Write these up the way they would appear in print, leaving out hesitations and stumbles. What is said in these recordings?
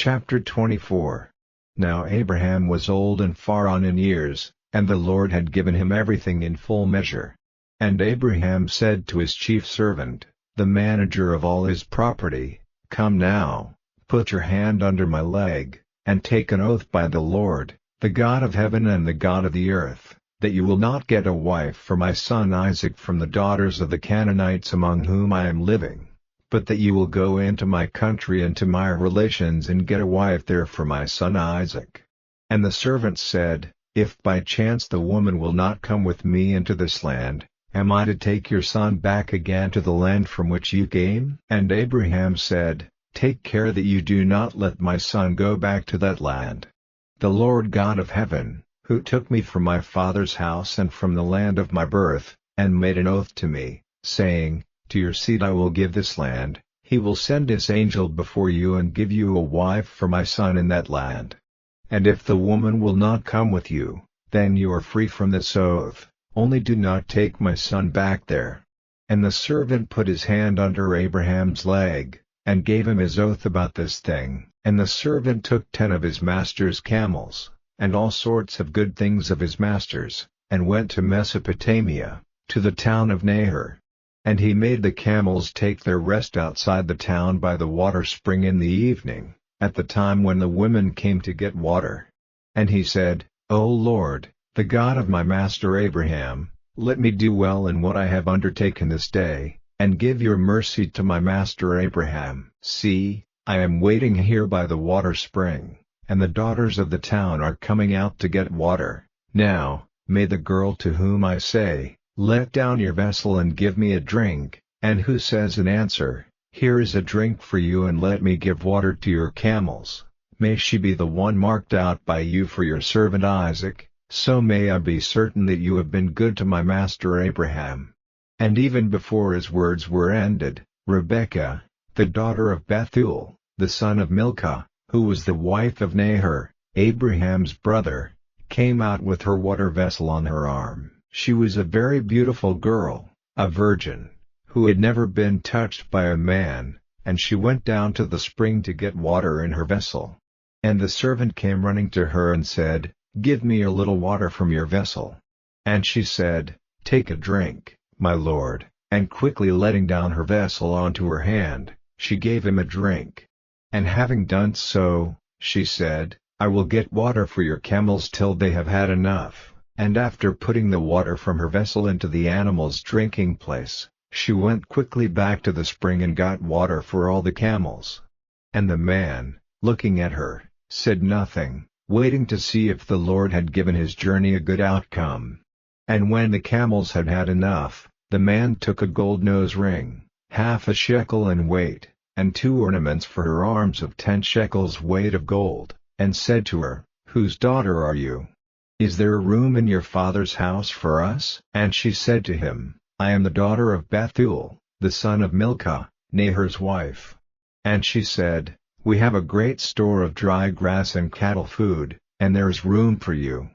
Chapter 24. Now Abraham was old and far on in years, and the Lord had given him everything in full measure. And Abraham said to his chief servant, the manager of all his property, Come now, put your hand under my leg, and take an oath by the Lord, the God of heaven and the God of the earth, that you will not get a wife for my son Isaac from the daughters of the Canaanites among whom I am living, but that you will go into my country and to my relations and get a wife there for my son Isaac. And the servant said, If by chance the woman will not come with me into this land, am I to take your son back again to the land from which you came? And Abraham said, Take care that you do not let my son go back to that land. The Lord God of heaven, who took me from my father's house and from the land of my birth, and made an oath to me, saying, To your seed I will give this land, he will send his angel before you and give you a wife for my son in that land. And if the woman will not come with you, then you are free from this oath, only do not take my son back there. And the servant put his hand under Abraham's leg, and gave him his oath about this thing. And the servant took 10 of his master's camels, and all sorts of good things of his master's, and went to Mesopotamia, to the town of Nahor. And he made the camels take their rest outside the town by the water spring in the evening, at the time when the women came to get water. And he said, O Lord, the God of my master Abraham, let me do well in what I have undertaken this day, and give your mercy to my master Abraham. See, I am waiting here by the water spring, and the daughters of the town are coming out to get water. Now, may the girl to whom I say, Let down your vessel and give me a drink, and who says in answer, Here is a drink for you and let me give water to your camels, may she be the one marked out by you for your servant Isaac, so may I be certain that you have been good to my master Abraham. And even before his words were ended, Rebekah, the daughter of Bethuel, the son of Milcah, who was the wife of Nahor, Abraham's brother, came out with her water vessel on her arm. She was a very beautiful girl, a virgin, who had never been touched by a man, and she went down to the spring to get water in her vessel. And the servant came running to her and said, Give me a little water from your vessel. And she said, Take a drink, my lord, and quickly letting down her vessel onto her hand, she gave him a drink. And having done so, she said, I will get water for your camels till they have had enough. And after putting the water from her vessel into the animals' drinking place, she went quickly back to the spring and got water for all the camels. And the man, looking at her, said nothing, waiting to see if the Lord had given his journey a good outcome. And when the camels had had enough, the man took a gold nose ring, half a shekel in weight, and 2 ornaments for her arms of 10 shekels weight of gold, and said to her, Whose daughter are you? Is there room in your father's house for us? And she said to him, I am the daughter of Bethuel, the son of Milcah, Nahor's wife. And she said, We have a great store of dry grass and cattle food, and there is room for you.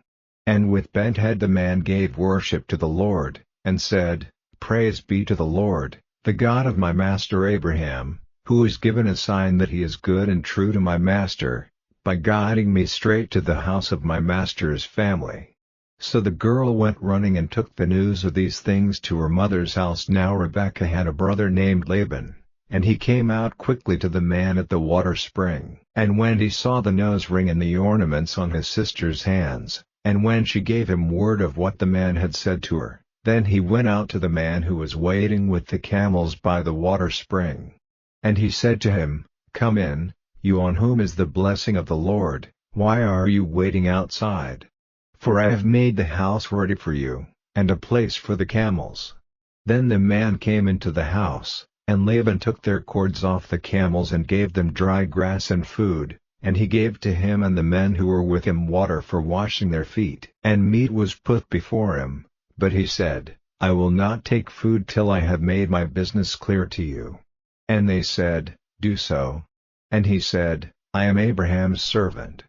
And with bent head the man gave worship to the Lord, and said, Praise be to the Lord, the God of my master Abraham, who has given a sign that he is good and true to my master, by guiding me straight to the house of my master's family. So the girl went running and took the news of these things to her mother's house. Now Rebekah had a brother named Laban, and he came out quickly to the man at the water spring. And when he saw the nose ring and the ornaments on his sister's hands, and when she gave him word of what the man had said to her, then he went out to the man who was waiting with the camels by the water spring. And he said to him, Come in, you on whom is the blessing of the Lord, why are you waiting outside? For I have made the house ready for you, and a place for the camels. Then the man came into the house, and Laban took their cords off the camels and gave them dry grass and food, and he gave to him and the men who were with him water for washing their feet. And meat was put before him, but he said, I will not take food till I have made my business clear to you. And they said, Do so. And he said, I am Abraham's servant.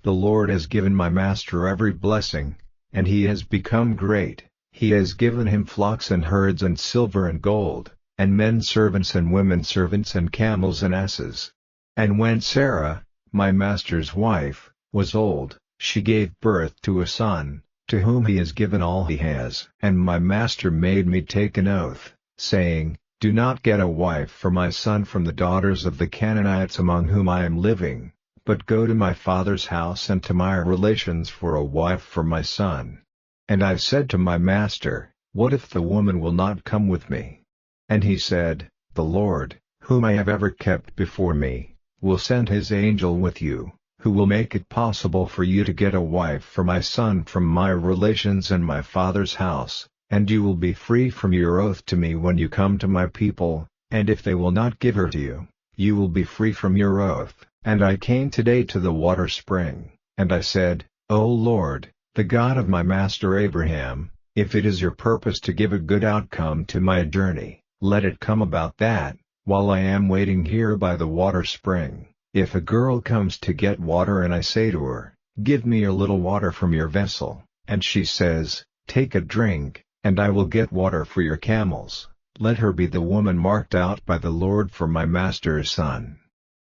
The Lord has given my master every blessing, and he has become great. He has given him flocks and herds and silver and gold, and men servants and women servants and camels and asses. And when Sarah, my master's wife, was old, she gave birth to a son, to whom he has given all he has. And my master made me take an oath, saying, do not get a wife for my son from the daughters of the Canaanites among whom I am living, but go to my father's house and to my relations for a wife for my son. And I said to my master, what if the woman will not come with me? And he said, the Lord, whom I have ever kept before me, will send his angel with you, who will make it possible for you to get a wife for my son from my relations and my father's house, and you will be free from your oath to me when you come to my people, and if they will not give her to you, you will be free from your oath. And I came today to the water spring, and I said, O Lord, the God of my master Abraham, if it is your purpose to give a good outcome to my journey, let it come about that, while I am waiting here by the water spring, if a girl comes to get water and I say to her, give me a little water from your vessel, and she says, take a drink, and I will get water for your camels, let her be the woman marked out by the Lord for my master's son.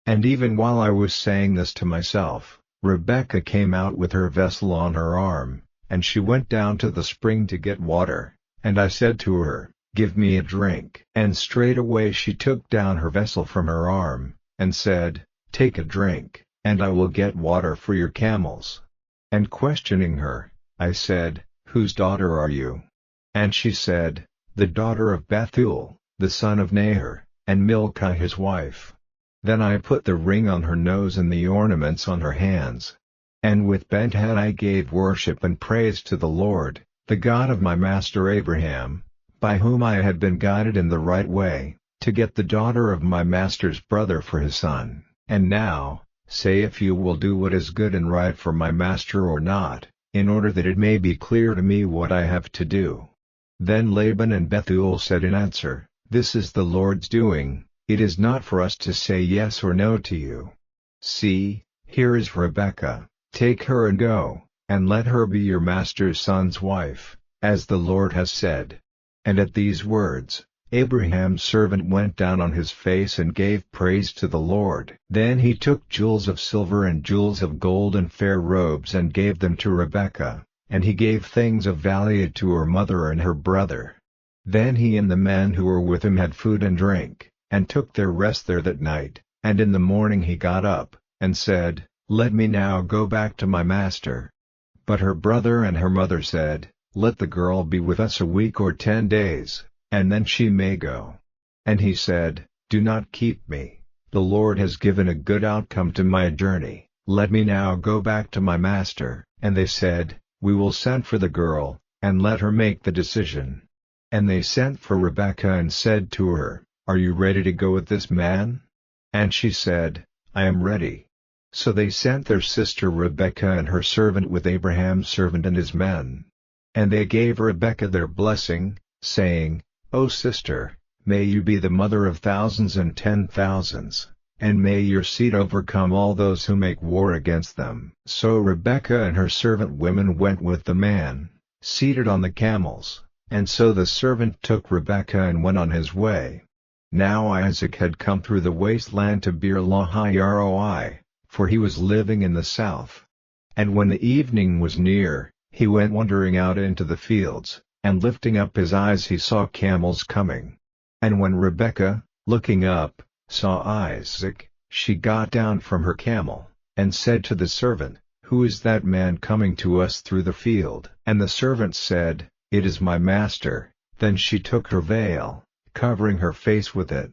And even while I was saying this to myself, Rebekah came out with her vessel on her arm, and she went down to the spring to get water, and I said to her, give me a drink. And straightway she took down her vessel from her arm, and said, take a drink, and I will get water for your camels. And questioning her, I said, whose daughter are you? And she said, the daughter of Bethuel, the son of Nahor, and Milcah his wife. Then I put the ring on her nose and the ornaments on her hands. And with bent head I gave worship and praise to the Lord, the God of my master Abraham, by whom I had been guided in the right way, to get the daughter of my master's brother for his son. And now, say if you will do what is good and right for my master or not, in order that it may be clear to me what I have to do. Then Laban and Bethuel said in answer, this is the Lord's doing, it is not for us to say yes or no to you. See, here is Rebekah, take her and go, and let her be your master's son's wife, as the Lord has said. And at these words, Abraham's servant went down on his face and gave praise to the Lord. Then he took jewels of silver and jewels of gold and fair robes and gave them to Rebekah, and he gave things of value to her mother and her brother. Then he and the men who were with him had food and drink, and took their rest there that night, and in the morning he got up, and said, let me now go back to my master. But her brother and her mother said, let the girl be with us a week or 10 days, and then she may go. And he said, do not keep me, the Lord has given a good outcome to my journey, let me now go back to my master. And they said, we will send for the girl, and let her make the decision. And they sent for Rebekah and said to her, are you ready to go with this man? And she said, I am ready. So they sent their sister Rebekah and her servant with Abraham's servant and his men. And they gave Rebekah their blessing, saying, O sister, may you be the mother of thousands and 10,000s, and may your seed overcome all those who make war against them. So Rebekah and her servant women went with the man, seated on the camels, and so the servant took Rebekah and went on his way. Now Isaac had come through the wasteland to Beer-lahai-roi, for he was living in the south. And when the evening was near, he went wandering out into the fields, and lifting up his eyes he saw camels coming. And when Rebekah, looking up, saw Isaac, she got down from her camel, and said to the servant, who is that man coming to us through the field? And the servant said, it is my master. Then she took her veil, covering her face with it.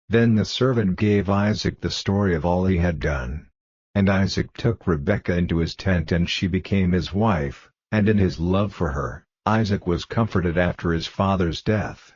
Then the servant gave Isaac the story of all he had done. And Isaac took Rebekah into his tent and she became his wife, and in his love for her, Isaac was comforted after his father's death.